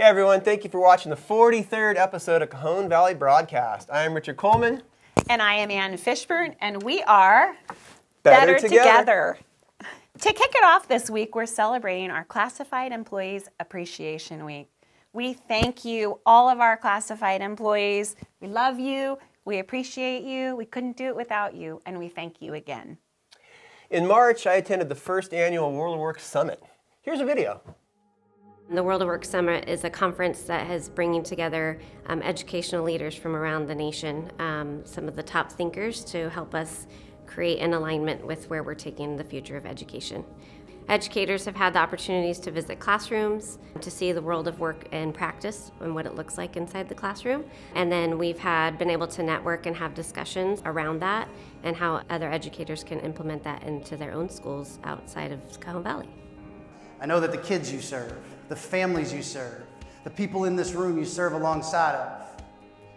everyone, thank you for watching the 43rd episode of Cajon Valley Broadcast. I am Richard Coleman. And I am Ann Fishburne, and we are Better Together. To kick it off this week, we're celebrating our Classified Employees Appreciation Week. We thank you, all of our classified employees. We love you, we appreciate you, we couldn't do it without you, and we thank you again. In March, I attended the first annual World of Work Summit. Here's a video. The World of Work Summit is a conference that is bringing together educational leaders from around the nation, some of the top thinkers to help us create an alignment with where we're taking the future of education. Educators have had the opportunities to visit classrooms, to see the world of work in practice and what it looks like inside the classroom. And then we've been able to network and have discussions around that and how other educators can implement that into their own schools outside of Cajon Valley. I know that the kids you serve, the families you serve, the people in this room you serve alongside of,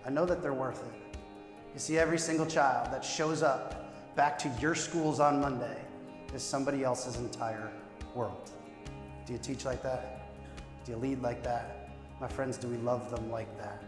I know that they're worth it. You see, every single child that shows up back to your schools on Monday is somebody else's entire world. Do you teach like that? Do you lead like that? My friends, do we love them like that?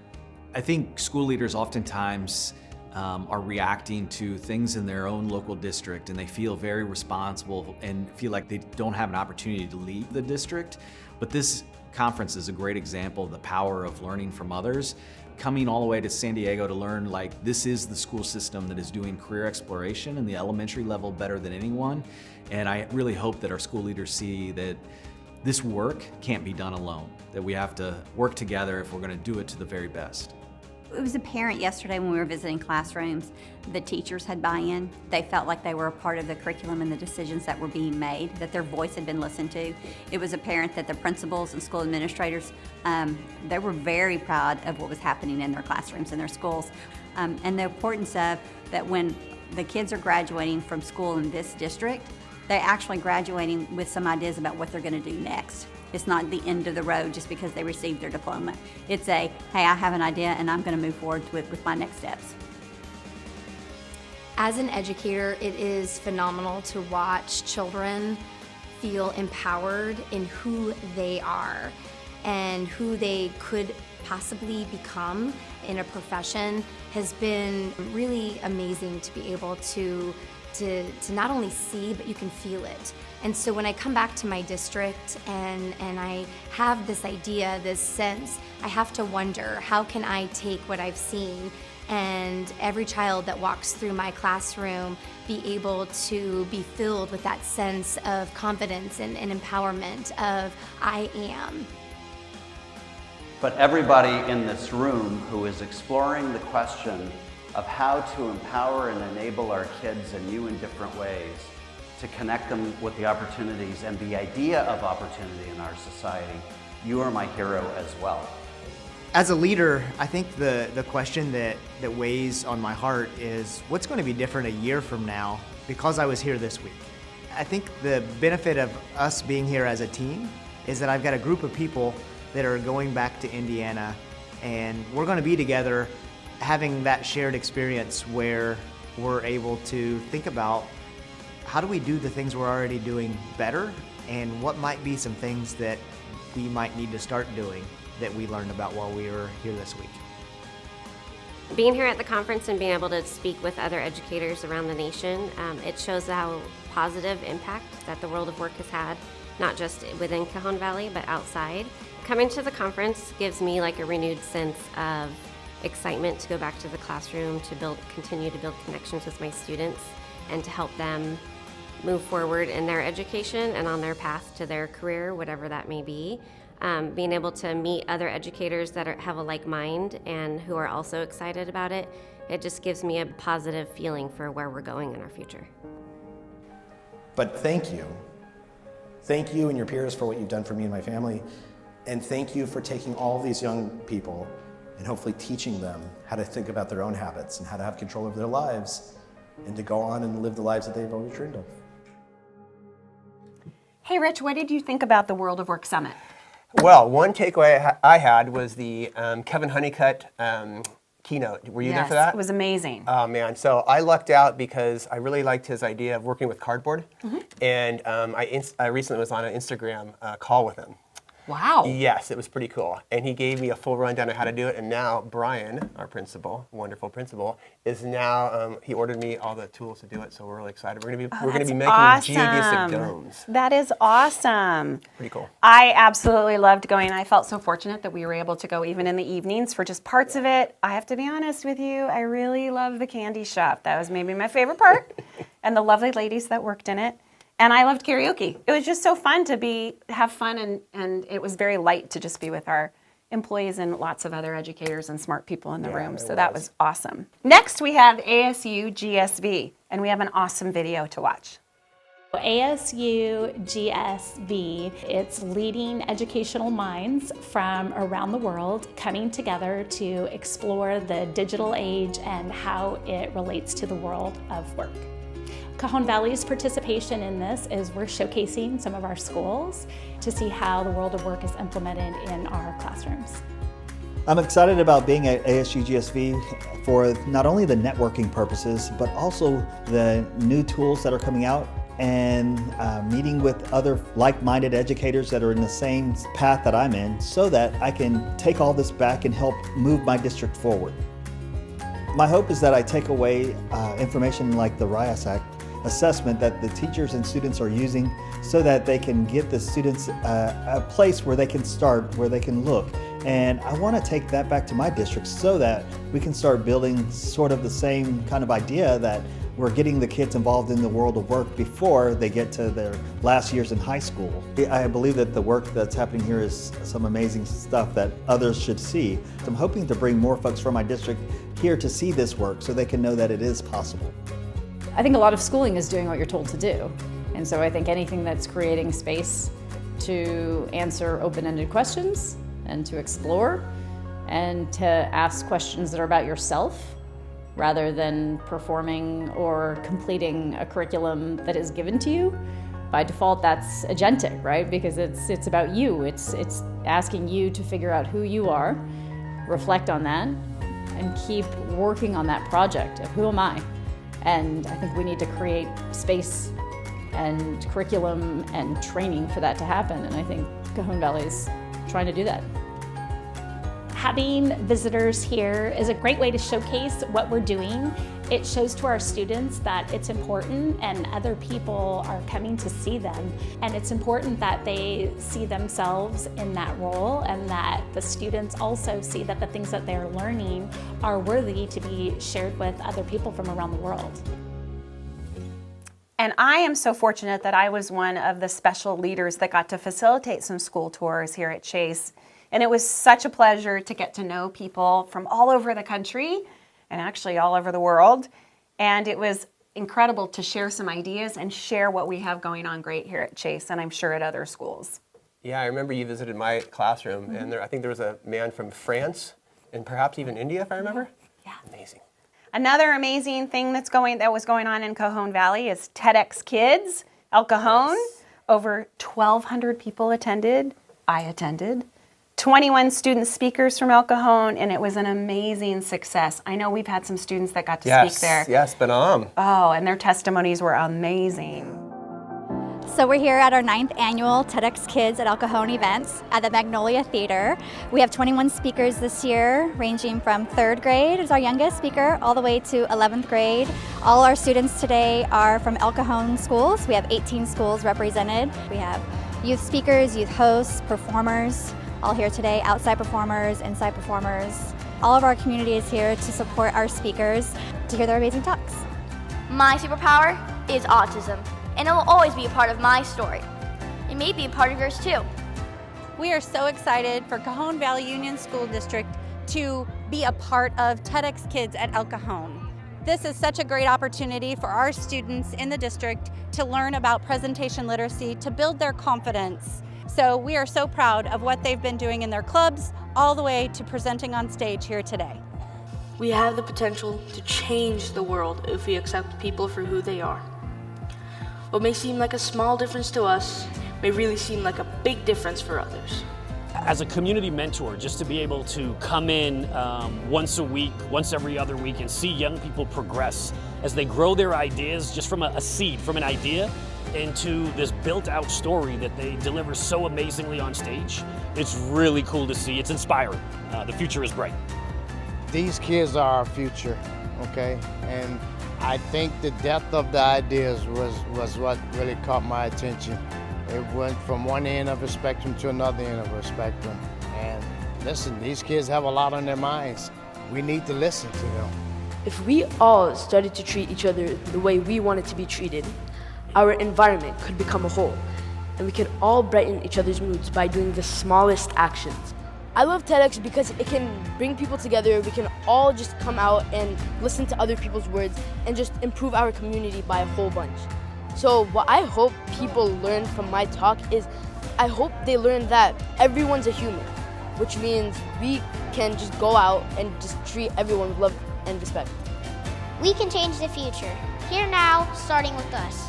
I think school leaders oftentimes are reacting to things in their own local district, and they feel very responsible and feel like they don't have an opportunity to lead the district. But this conference is a great example of the power of learning from others. Coming all the way to San Diego to learn, like, this is the school system that is doing career exploration in the elementary level better than anyone. And I really hope that our school leaders see that this work can't be done alone, that we have to work together if we're going to do it to the very best. It was apparent yesterday when we were visiting classrooms, the teachers had buy-in. They felt like they were a part of the curriculum and the decisions that were being made, that their voice had been listened to. It was apparent that the principals and school administrators, they were very proud of what was happening in their classrooms and their schools. And the importance of that when the kids are graduating from school in this district, they're actually graduating with some ideas about what they're going to do next. It's not the end of the road just because they received their diploma. It's hey, I have an idea and I'm going to move forward with my next steps. As an educator, it is phenomenal to watch children feel empowered in who they are and who they could possibly become in a profession. Has been really amazing to be able to not only see, but you can feel it. And so when I come back to my district and I have this idea, this sense, I have to wonder, how can I take what I've seen and every child that walks through my classroom be able to be filled with that sense of confidence and empowerment of I am. But everybody in this room who is exploring the question of how to empower and enable our kids and you in different ways, to connect them with the opportunities and the idea of opportunity in our society, you are my hero as well. As a leader, I think the question that weighs on my heart is what's going to be different a year from now because I was here this week. I think the benefit of us being here as a team is that I've got a group of people that are going back to Indiana, and we're going to be together having that shared experience where we're able to think about how do we do the things we're already doing better, and what might be some things that we might need to start doing that we learned about while we were here this week. Being here at the conference and being able to speak with other educators around the nation, it shows how positive impact that the World of Work has had, not just within Cajon Valley, but outside. Coming to the conference gives me like a renewed sense of excitement to go back to the classroom, to continue to build connections with my students, and to help them move forward in their education and on their path to their career, whatever that may be. Being able to meet other educators that have a like mind and who are also excited about it, it just gives me a positive feeling for where we're going in our future. But thank you. Thank you and your peers for what you've done for me and my family. And thank you for taking all these young people and hopefully teaching them how to think about their own habits and how to have control over their lives and to go on and live the lives that they've always dreamed of. Hey Rich, what did you think about the World of Work Summit? Well, one takeaway I had was the Kevin Honeycutt keynote. Were you there for that? Yes, it was amazing. Oh man, so I lucked out because I really liked his idea of working with cardboard, and I recently was on an Instagram call with him. Wow. Yes, it was pretty cool. And he gave me a full rundown on how to do it. And now Brian, our principal, wonderful principal, is now, he ordered me all the tools to do it. So we're really excited. We're going to be making geodesic domes. That is awesome. Pretty cool. I absolutely loved going. I felt so fortunate that we were able to go even in the evenings for just parts of it. I have to be honest with you, I really love the candy shop. That was maybe my favorite part. And the lovely ladies that worked in it. And I loved karaoke. It was just so fun to have fun, and it was very light to just be with our employees and lots of other educators and smart people in the room. So that was awesome. Next, we have ASU GSV, and we have an awesome video to watch. ASU GSV, it's leading educational minds from around the world coming together to explore the digital age and how it relates to the world of work. Cajon Valley's participation in this is we're showcasing some of our schools to see how the world of work is implemented in our classrooms. I'm excited about being at ASU GSV for not only the networking purposes, but also the new tools that are coming out and meeting with other like-minded educators that are in the same path that I'm in so that I can take all this back and help move my district forward. My hope is that I take away information like the RIAS assessment that the teachers and students are using so that they can get the students a place where they can start, where they can look. And I want to take that back to my district so that we can start building sort of the same kind of idea that we're getting the kids involved in the world of work before they get to their last years in high school. I believe that the work that's happening here is some amazing stuff that others should see. I'm hoping to bring more folks from my district here to see this work so they can know that it is possible. I think a lot of schooling is doing what you're told to do. And so I think anything that's creating space to answer open-ended questions and to explore and to ask questions that are about yourself rather than performing or completing a curriculum that is given to you. By default, that's agentic, right? Because it's about you. It's asking you to figure out who you are, reflect on that, and keep working on that project of who am I? And I think we need to create space and curriculum and training for that to happen. And I think Cajon Valley is trying to do that. Having visitors here is a great way to showcase what we're doing. It shows to our students that it's important and other people are coming to see them. And it's important that they see themselves in that role and that the students also see that the things that they're learning are worthy to be shared with other people from around the world. And I am so fortunate that I was one of the special leaders that got to facilitate some school tours here at Chase. And it was such a pleasure to get to know people from all over the country and actually all over the world. And it was incredible to share some ideas and share what we have going on great here at Chase and I'm sure at other schools. Yeah, I remember you visited my classroom, and I think there was a man from France and perhaps even India, if I remember. Yeah. Amazing. Another amazing thing that was going on in Cajon Valley is TEDx Kids, El Cajon. Yes. Over 1,200 people attended. I attended. 21 student speakers from El Cajon, and it was an amazing success. I know we've had some students that got to speak there. Yes, Benam. Oh, and their testimonies were amazing. So we're here at our 9th annual TEDx Kids at El Cajon events at the Magnolia Theater. We have 21 speakers this year, ranging from 3rd grade as our youngest speaker, all the way to 11th grade. All our students today are from El Cajon schools. We have 18 schools represented. We have youth speakers, youth hosts, performers, all here today, outside performers, inside performers. All of our community is here to support our speakers, to hear their amazing talks. My superpower is autism, and it will always be a part of my story. It may be a part of yours too. We are so excited for Cajon Valley Union School District to be a part of TEDx Kids at El Cajon. This is such a great opportunity for our students in the district to learn about presentation literacy, to build their confidence. So we are so proud of what they've been doing in their clubs, all the way to presenting on stage here today. We have the potential to change the world if we accept people for who they are. What may seem like a small difference to us may really seem like a big difference for others. As a community mentor, just to be able to come in once a week, once every other week, and see young people progress as they grow their ideas just from a seed, from an idea, into this built-out story that they deliver so amazingly on stage. It's really cool to see. It's inspiring. The future is bright. These kids are our future, okay? And I think the depth of the ideas was what really caught my attention. It went from one end of the spectrum to another end of the spectrum. And listen, these kids have a lot on their minds. We need to listen to them. If we all started to treat each other the way we wanted to be treated, our environment could become a whole, and we could all brighten each other's moods by doing the smallest actions. I love TEDx because it can bring people together. We can all just come out and listen to other people's words and just improve our community by a whole bunch. So what I hope people learn from my talk is I hope they learn that everyone's a human, which means we can just go out and just treat everyone with love and respect. We can change the future, here now, starting with us.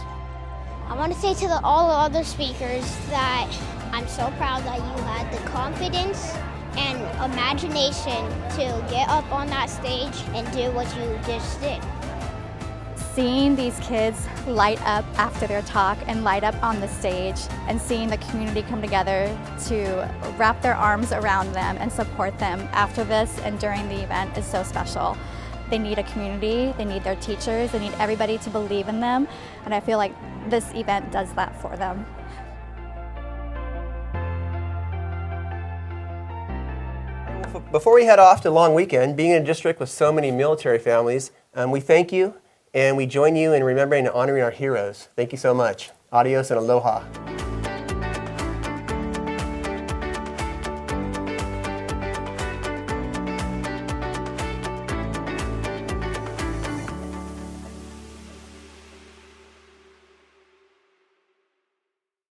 I want to say to all the other speakers that I'm so proud that you had the confidence and imagination to get up on that stage and do what you just did. Seeing these kids light up after their talk and light up on the stage and seeing the community come together to wrap their arms around them and support them after this and during the event is so special. They need a community, they need their teachers, they need everybody to believe in them, and I feel like this event does that for them. Before we head off to a long weekend, being in a district with so many military families, we thank you and we join you in remembering and honoring our heroes. Thank you so much. Adios and aloha.